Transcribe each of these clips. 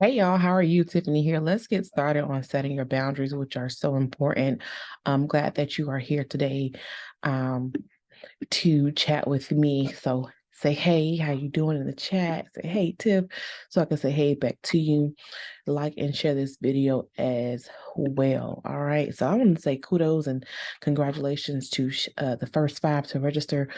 Hey y'all, how are you? Tiffany here. Let's get started on setting your boundaries, which are so important. I'm glad that you are here today um, to chat with me. So say hey, how you doing in the chat? Say hey, Tiff, so I can say hey back to you. Like and share this video as well. All right. So I want to say kudos and congratulations to the first five to register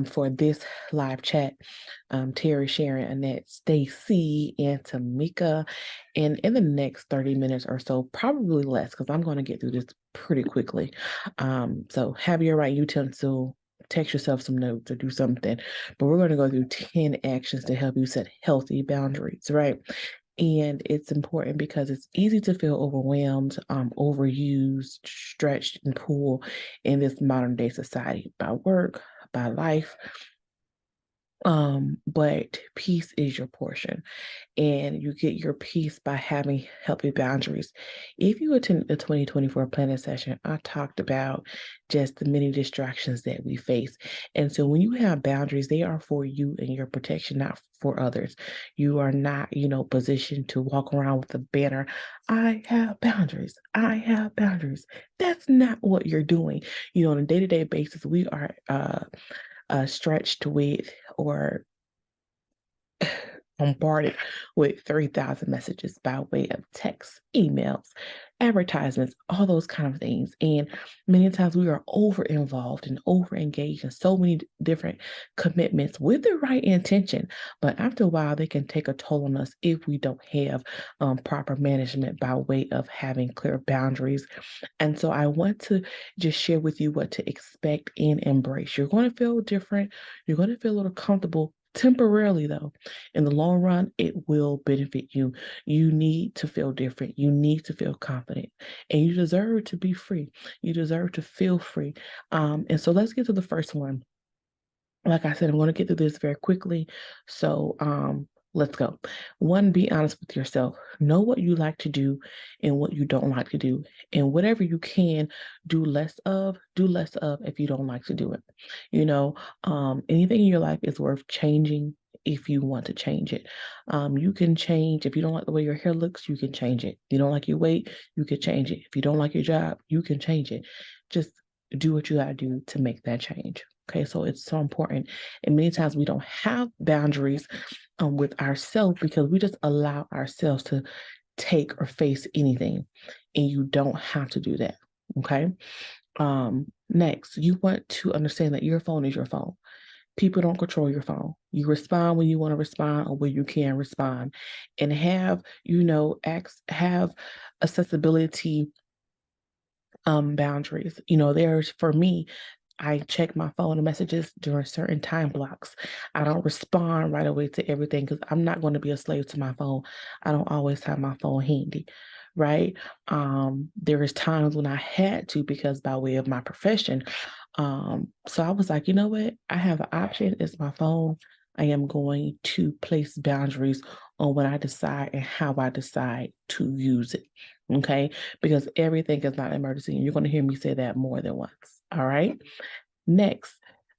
for this live chat. Terry, Sharon, Annette, Stacy, and Tamika. And in the next 30 minutes or so, probably less, because I'm going to get through this pretty quickly. So have your right utensil, text yourself some notes or do something. But we're going to go through 10 actions to help you set healthy boundaries, right? And it's important because it's easy to feel overwhelmed, overused, stretched, and pulled in this modern day society by work, by life. But peace is your portion, and you get your peace by having healthy boundaries. If you attend the 2024 planning session, I talked about just the many distractions that we face. And so when you have boundaries, they are for you and your protection, not for others. You are not, positioned to walk around with a banner, I have boundaries. I have boundaries. That's not what you're doing. On a day-to-day basis, we are stretched with or bombarded with 3,000 messages by way of text, emails, advertisements, all those kind of things. And many times we are over involved and over engaged in so many different commitments with the right intention. But after a while, they can take a toll on us if we don't have proper management by way of having clear boundaries. And so I want to just share with you what to expect and embrace. You're going to feel different. You're going to feel a little comfortable temporarily, though. In the long run, it will benefit you. You need to feel different. You need to feel confident. And you deserve to be free. You deserve to feel free. And so let's get to the first one. Like I said, I'm going to get through this very quickly. So let's go. One, be honest with yourself. Know what you like to do and what you don't like to do. And whatever you can do less of if you don't like to do it. Anything in your life is worth changing if you want to change it. You can change. If you don't like the way your hair looks, you can change it. You don't like your weight, you can change it. If you don't like your job, you can change it. Just do what you got to do to make that change. Okay, so it's so important. And many times we don't have boundaries with ourselves because we just allow ourselves to take or face anything. And you don't have to do that. Okay. Next, you want to understand that your phone is your phone. People don't control your phone. You respond when you want to respond or when you can respond. And have accessibility boundaries. There's for me, I check my phone messages during certain time blocks. I don't respond right away to everything because I'm not going to be a slave to my phone. I don't always have my phone handy, right? There is times when I had to because by way of my profession. So I was like, you know what? I have an option. It's my phone. I am going to place boundaries on what I decide and how I decide to use it. Okay. Because everything is not an emergency. And you're going to hear me say that more than once. All right. Next,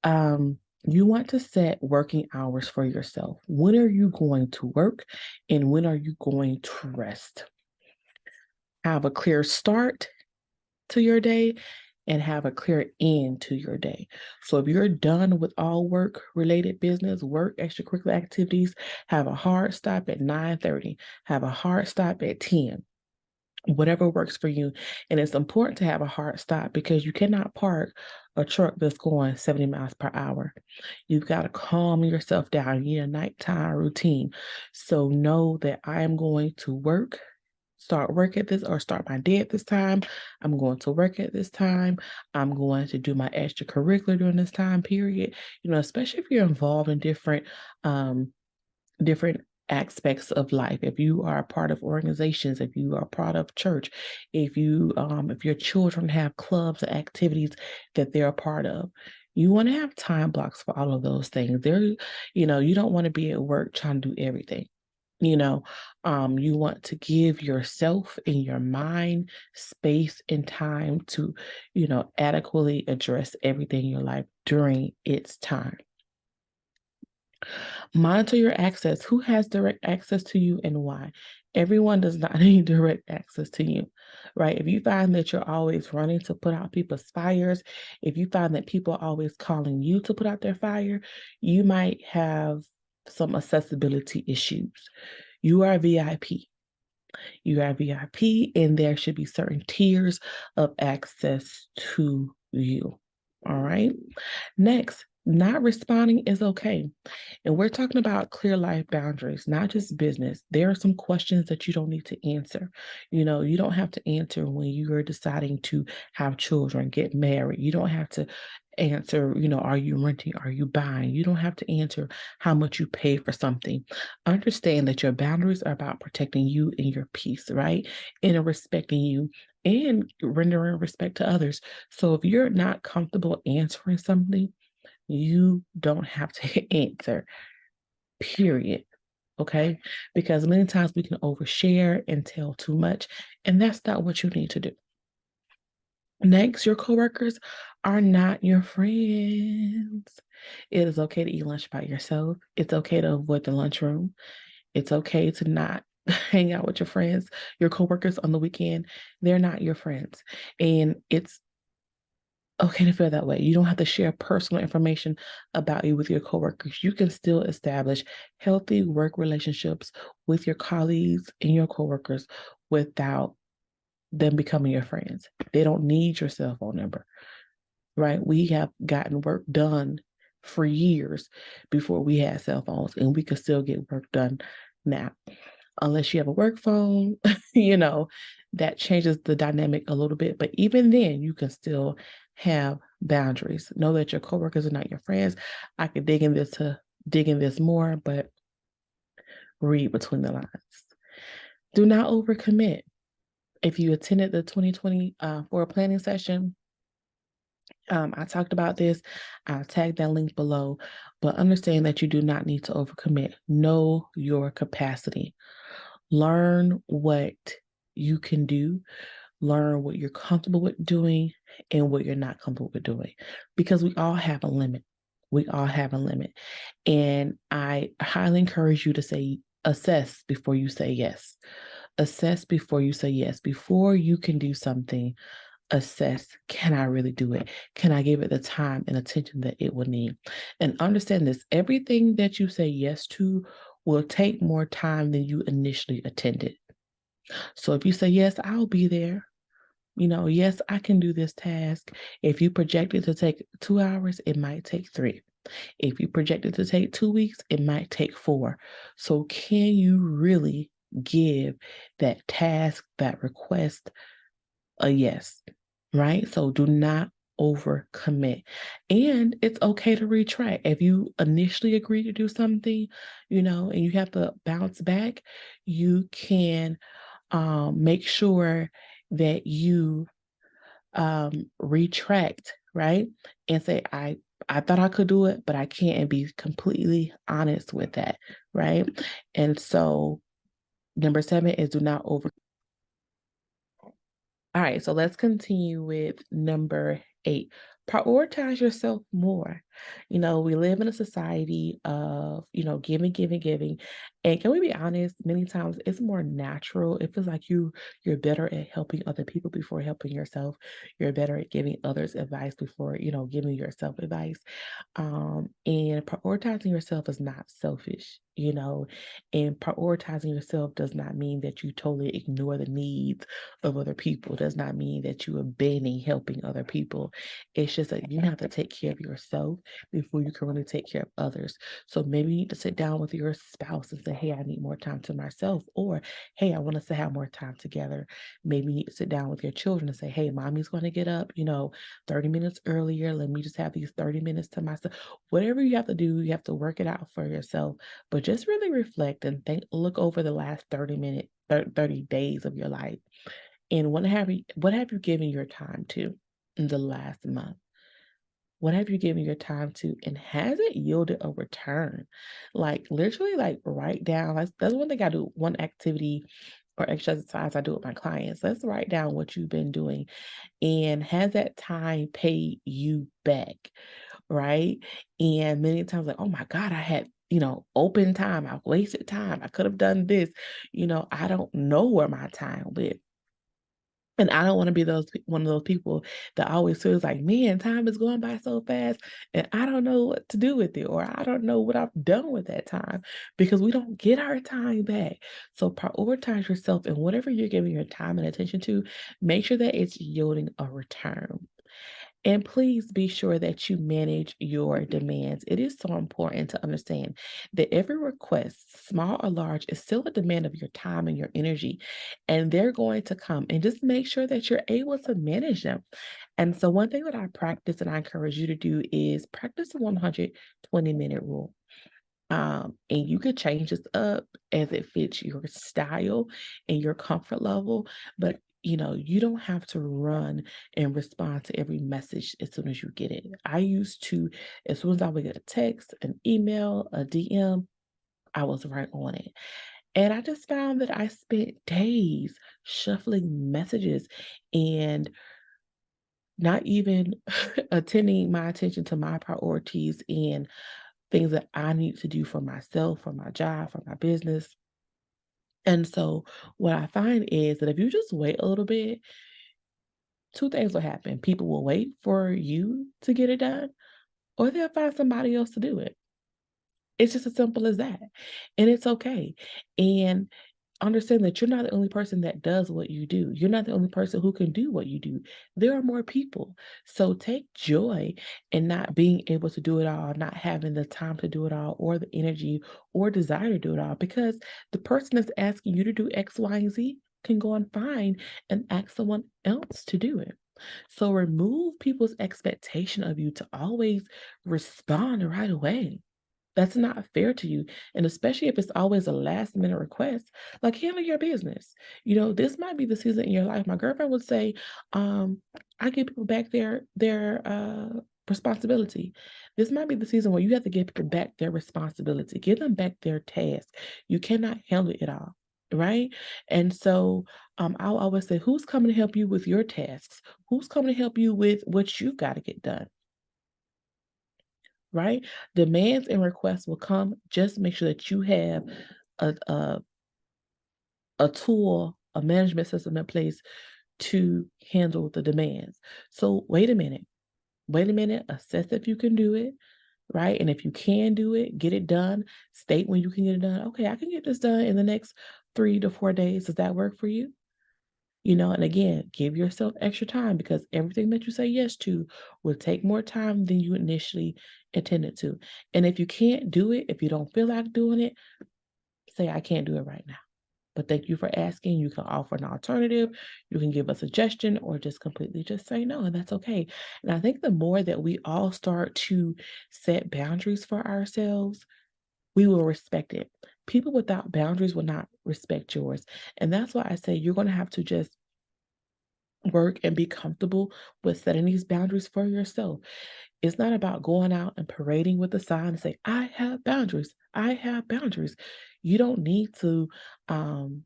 you want to set working hours for yourself. When are you going to work and when are you going to rest? Have a clear start to your day and have a clear end to your day. So if you're done with all work related business, work, extracurricular activities, have a hard stop at 9:30, have a hard stop at 10, whatever works for you. And it's important to have a hard stop because you cannot park a truck that's going 70 miles per hour. You've got to calm yourself down. You need a nighttime routine. So know that I am going to start work at this or start my day at this time. I'm going to work at this time. I'm going to do my extracurricular during this time period. Especially if you're involved in different aspects of life. If you are a part of organizations, if you are a part of church, if your children have clubs or activities that they're a part of, you want to have time blocks for all of those things. You don't want to be at work trying to do everything. You want to give yourself and your mind space and time to, adequately address everything in your life during its time. Monitor your access. Who has direct access to you and why? Everyone does not need direct access to you, right? If you find that you're always running to put out people's fires, if you find that people are always calling you to put out their fire, you might have some accessibility issues. You are VIP. You are VIP, and there should be certain tiers of access to you. All right. Next, not responding is okay. And we're talking about clear life boundaries, not just business. There are some questions that you don't need to answer. You don't have to answer when you are deciding to have children, get married. You don't have to answer, are you renting? Are you buying? You don't have to answer how much you pay for something. Understand that your boundaries are about protecting you and your peace, right? And respecting you and rendering respect to others. So if you're not comfortable answering something, you don't have to answer, period. Okay? Because many times we can overshare and tell too much, and that's not what you need to do. Next, your coworkers are not your friends. It is okay to eat lunch by yourself. It's okay to avoid the lunchroom. It's okay to not hang out with your friends, your coworkers on the weekend. They're not your friends. And it's okay to feel that way. You don't have to share personal information about you with your coworkers. You can still establish healthy work relationships with your colleagues and your coworkers without them becoming your friends. They don't need your cell phone number, right? We have gotten work done for years before we had cell phones, and we can still get work done now. Unless you have a work phone, that changes the dynamic a little bit. But even then, you can still have boundaries. Know that your coworkers are not your friends. I could dig in this more, but read between the lines. Do not overcommit. If you attended the 2024 planning session, I talked about this. I'll tag that link below, but understand that you do not need to overcommit. Know your capacity. Learn what you can do, learn what you're comfortable with doing and what you're not comfortable with doing, because we all have a limit. We all have a limit. And I highly encourage you to assess before you say yes. Assess before you say yes. Before you can do something, assess, can I really do it? Can I give it the time and attention that it will need? And understand this, everything that you say yes to will take more time than you initially attended. So if you say, yes, I'll be there, yes, I can do this task. If you project it to take 2 hours, it might take 3. If you project it to take 2 weeks, it might take 4. So can you really give that task, that request a yes, right? So do not overcommit. And it's okay to retract. If you initially agree to do something, and you have to bounce back, you can make sure that you retract, right? And say, I thought I could do it, but I can't, and be completely honest with that, right? And so number 7 is do not over. All right, so let's continue with number 8. Prioritize yourself more. We live in a society of, giving, giving, giving. And can we be honest? Many times it's more natural. It feels like you're better at helping other people before helping yourself. You're better at giving others advice before, giving yourself advice. And prioritizing yourself is not selfish, and prioritizing yourself does not mean that you totally ignore the needs of other people. It does not mean that you abandon helping other people. It's just that you have to take care of yourself before you can really take care of others. So maybe you need to sit down with your spouse and say, hey, I need more time to myself. Or, hey, I want us to have more time together. Maybe you need to sit down with your children and say, hey, mommy's going to get up, 30 minutes earlier. Let me just have these 30 minutes to myself. Whatever you have to do, you have to work it out for yourself. But just really reflect and look over the last 30 days of your life. And what have you given your time to in the last month? What have you given your time to, and has it yielded a return? Like literally, like write down. That's one thing I do. One activity or exercise I do with my clients. Let's write down what you've been doing, and has that time paid you back, right? And many times, like, oh my God, I had open time. I wasted time. I could have done this. I don't know where my time went. And I don't want to be one of those people that always feels like, man, time is going by so fast and I don't know what to do with it, or I don't know what I've done with that time, because we don't get our time back. So prioritize yourself, and whatever you're giving your time and attention to, make sure that it's yielding a return. And please be sure that you manage your demands. It is so important to understand that every request, small or large, is still a demand of your time and your energy. And they're going to come. And just make sure that you're able to manage them. And so, one thing that I practice and I encourage you to do is practice the 120-minute rule. And you could change this up as it fits your style and your comfort level. But you don't have to run and respond to every message as soon as you get it. I used to, as soon as I would get a text, an email, a DM, I was right on it. And I just found that I spent days shuffling messages and not even attending my attention to my priorities and things that I need to do for myself, for my job, for my business. And so what I find is that if you just wait a little bit, two things will happen. People will wait for you to get it done, or they'll find somebody else to do it. It's just as simple as that. And it's okay. And understand that you're not the only person that does what you do. You're not the only person who can do what you do. There are more people. So take joy in not being able to do it all, not having the time to do it all, or the energy or desire to do it all, because the person that's asking you to do X, Y, and Z can go and find and ask someone else to do it. So remove people's expectation of you to always respond right away. That's not fair to you. And especially if it's always a last minute request, like handle your business. This might be the season in your life. My girlfriend would say, um, I give people back their responsibility. This might be the season where you have to give people back their responsibility, give them back their task. You cannot handle it all. Right. And so I'll always say, who's coming to help you with your tasks? Who's coming to help you with what you've got to get done? Right? Demands and requests will come. Just make sure that you have a a, a tool, a management system in place to handle the demands. So wait a minute. Wait a minute. Assess if you can do it. Right. And if you can do it, get it done. State when you can get it done. Okay, I can get this done in the next 3 to 4 days. Does that work for you? And again, give yourself extra time, because everything that you say yes to will take more time than you initially intended to. And if you can't do it, if you don't feel like doing it, say, I can't do it right now. But thank you for asking. You can offer an alternative, you can give a suggestion, or just completely just say no, and that's okay. And I think the more that we all start to set boundaries for ourselves, we will respect it. People without boundaries will not respect yours. And that's why I say you're going to have to just work and be comfortable with setting these boundaries for yourself. It's not about going out and parading with a sign and say, I have boundaries. I have boundaries. You don't need to um,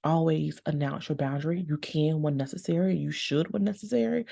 always announce your boundary. You can when necessary. You should when necessary.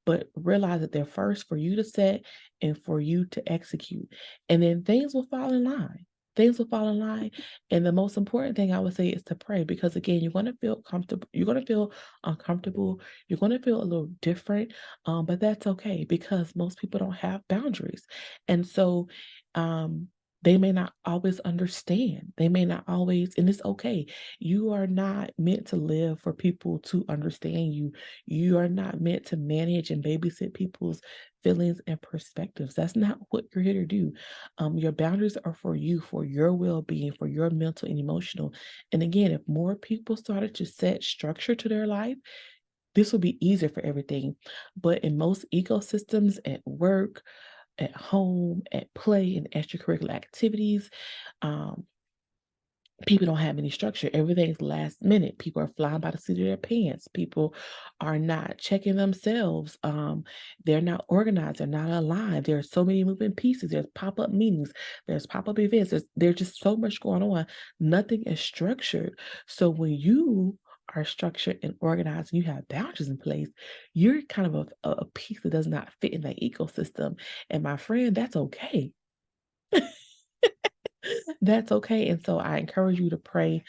But realize that they're first for you to set and for you to execute. And then things will fall in line. Things will fall in line. And the most important thing I would say is to pray, because again, you're going to feel comfortable. You're going to feel uncomfortable. You're going to feel a little different. But that's okay, because most people don't have boundaries. And so, um, they may not always understand. They may not always, and it's okay. You are not meant to live for people to understand you. You are not meant to manage and babysit people's feelings and perspectives. That's not what you're here to do. Your boundaries are for you, for your well-being, for your mental and emotional. And again, if more people started to set structure to their life, this would be easier for everything. But in most ecosystems, at work, at home, at play, and extracurricular activities, um, people don't have any structure. Everything's last minute. People are flying by the seat of their pants. People are not checking themselves. They're not organized. They're not aligned. There are so many moving pieces. There's pop-up meetings. There's pop-up events. There's just so much going on. Nothing is structured. So when you are structured and organized and you have boundaries in place, you're kind of a piece that does not fit in that ecosystem. And my friend, that's okay. That's okay. And so I encourage you to pray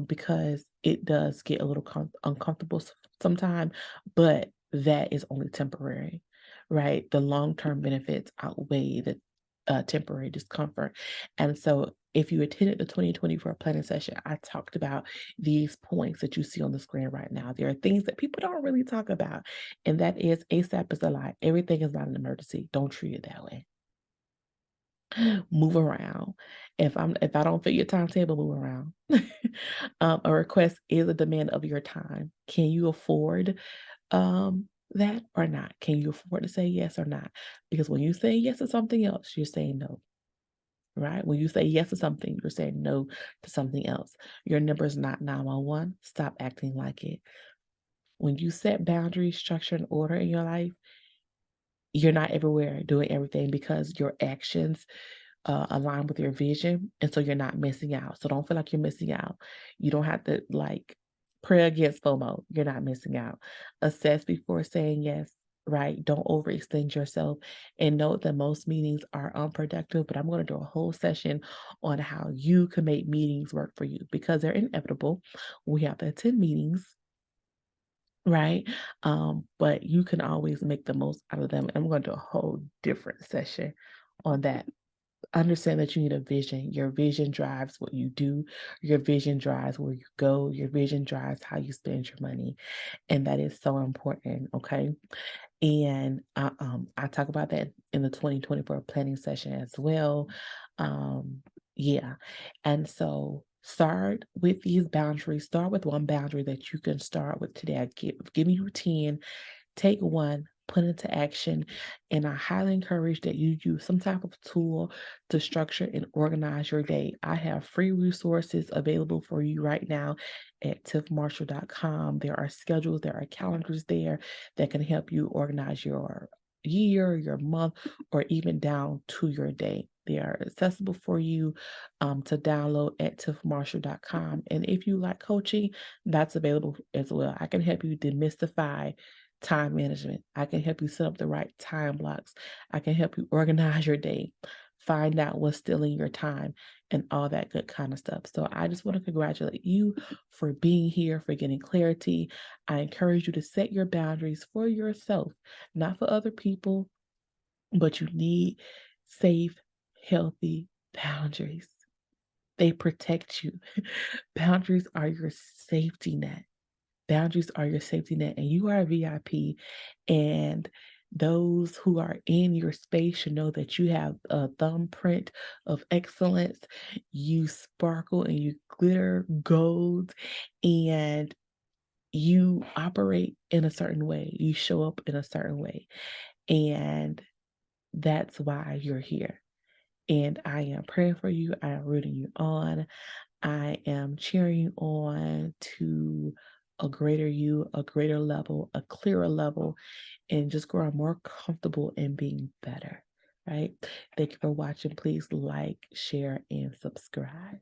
because it does get a little uncomfortable sometimes, but that is only temporary, right? The long term benefits outweigh the temporary discomfort. And so if you attended the 2024 planning session, I talked about these points that you see on the screen right now. There are things that people don't really talk about, and that is ASAP is a lie. Everything is not an emergency. Don't treat it that way. Move around. If I don't fit your timetable, move around. A request is a demand of your time. Can you afford that or not? Can you afford to say yes or not? Because when you say yes to something else, you're saying no, right? When you say yes to something, you're saying no to something else. Your number is not 911. Stop acting like it. When you set boundaries, structure, and order in your life, you're not everywhere doing everything because your actions align with your vision, and so you're not missing out. So don't feel like you're missing out. You don't have to like pray against FOMO. You're not missing out. Assess before saying yes, right? Don't overextend yourself, and note that most meetings are unproductive. But I'm going to do a whole session on how you can make meetings work for you because they're inevitable. We have to attend meetings. Right. But you can always make the most out of them. And I'm going to do a whole different session on that. Understand that you need a vision. Your vision drives what you do. Your vision drives where you go. Your vision drives how you spend your money. And that is so important. Okay. And I talk about that in the 2024 planning session as well. Yeah. And so start with these boundaries. Start with one boundary that you can start with today. Give me you 10. Take one, put into action, and I highly encourage that you use some type of tool to structure and organize your day. I have free resources available for you right now at tiffmarshall.com. There are schedules, there are calendars there that can help you organize your year, your month, or even down to your day. They are accessible for you to download at tiffmarshall.com. And if you like coaching, that's available as well. I can help you demystify time management. I can help you set up the right time blocks. I can help you organize your day, find out what's stealing your time, and all that good kind of stuff. So I just want to congratulate you for being here, for getting clarity. I encourage you to set your boundaries for yourself, not for other people, but you need safe, healthy boundaries. They protect you. Boundaries are your safety net. Boundaries are your safety net, and you are a VIP. And those who are in your space should know that you have a thumbprint of excellence. You sparkle and you glitter gold, and you operate in a certain way. You show up in a certain way. And that's why you're here. And I am praying for you. I am rooting you on. I am cheering you on to a greater you, a greater level, a clearer level, and just grow more comfortable in being better. Right? Thank you for watching. Please like, share, and subscribe.